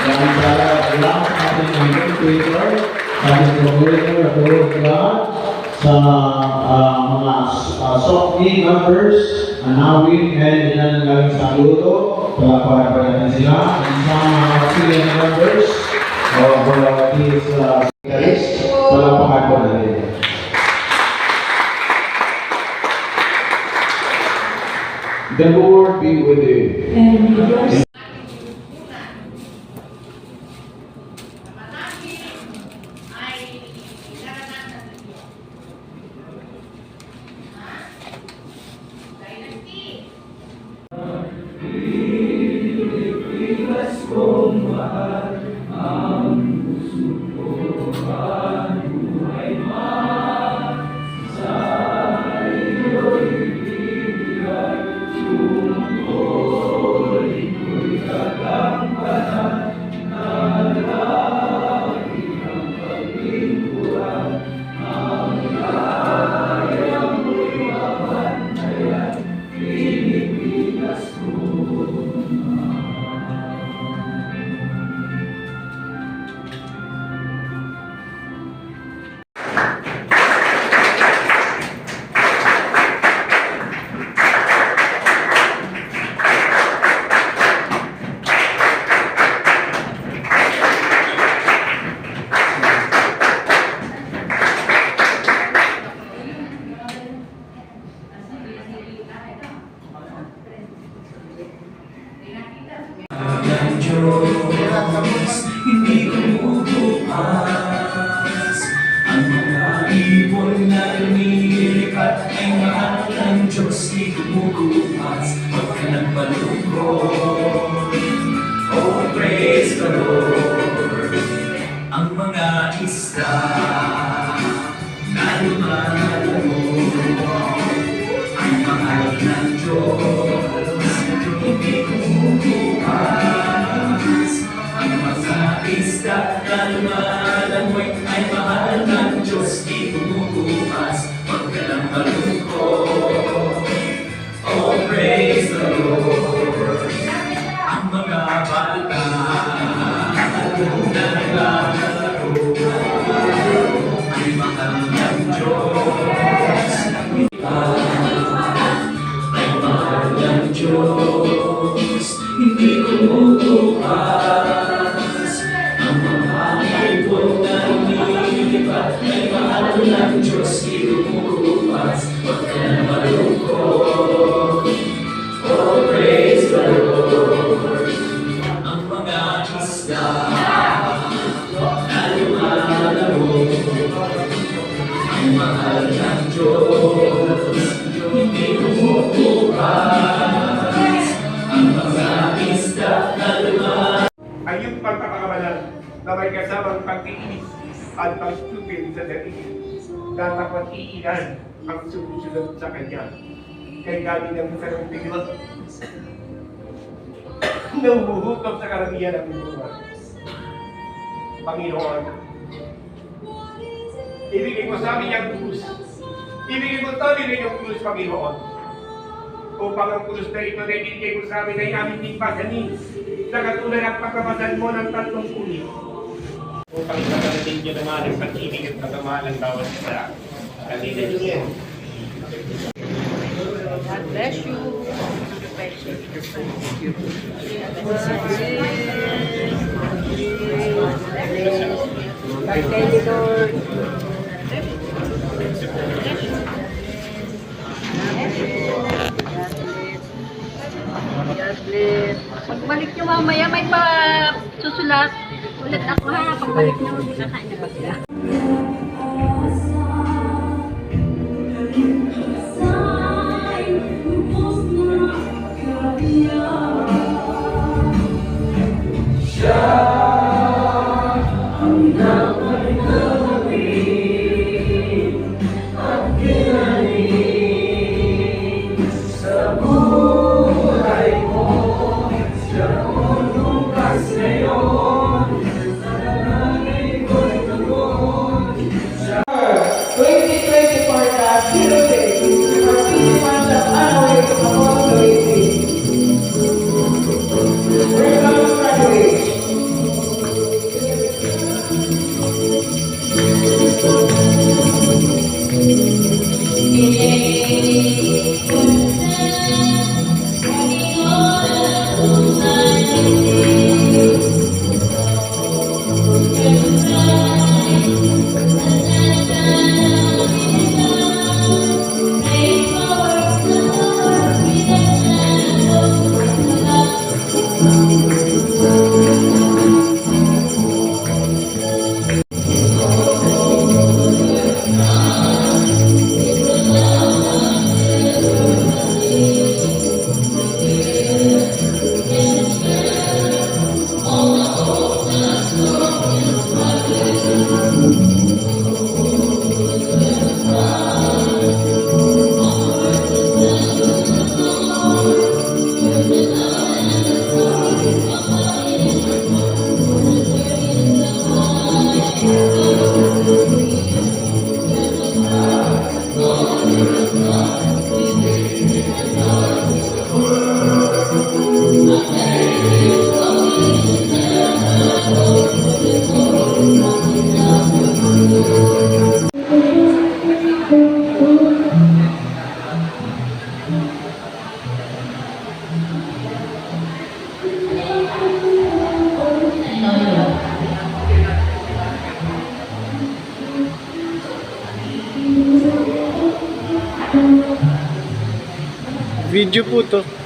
Dan para bilang natin ng Twitter, sabi ko Twitter, sa mga SOCME members, Anawin, and ilan galing sa Luto, palaparan pa natin sila. And sa mga auxiliary members, volunteers, secretaries, palaparan pa natin. The Lord be with you. And hindi kumukupas. Ang mga ibon na lumilipat ay mahal ng Diyos, di kumukupas. Huwag ka nang malungkot, oh praise the Lord. Ang mga isda na lumalabog ay mahal ng Diyos, hindi kumukupas. Ang mga isda na lumalangoy ay mahal ng Diyos, di kumukupas. Huwag ka nang malungkot, oh praise the Lord. Ang mga bata na naglalaro ay mahal ng Diyos, ay mahal ng Diyos, hindi kumukupas. Ang mga ibon na lumilipat ay mahal ng Diyos, di kumukupas. Huwag ka na malungkot, oh praise the Lord. Ang mga isda na lumalaro ay mahal ng Diyos, hindi kumukupas. Ang mga isda na lumalaro ay yung pagkakamalan na may kasamang pagtiinis at pagtupil sa daigdig, na dapat iilan ang sumusunod sa Kanya. Kay galing ng isang Piliwan na umuhukap sa karamihan ng buwan. Panginoon, ibigay mo sa amin ang krus. Ibigay mo sa amin ang krus, Panginoon. Upang ang krus na ito na ibigay mo sa amin ay aming tigpasanin sa katulad ng pagkamasan mo ng 3 uri. Upang ipagkarating niyo naman ang pag-ibig at pagkamahal ng bawat isa. Kanina niyo yan. God bless you. Birthday, Lord. God bless. Pagbalik nyo mamaya, may susulat. Ulit ako ha. Pagbalik nyo, hindi kakain na ba sila? Video po to.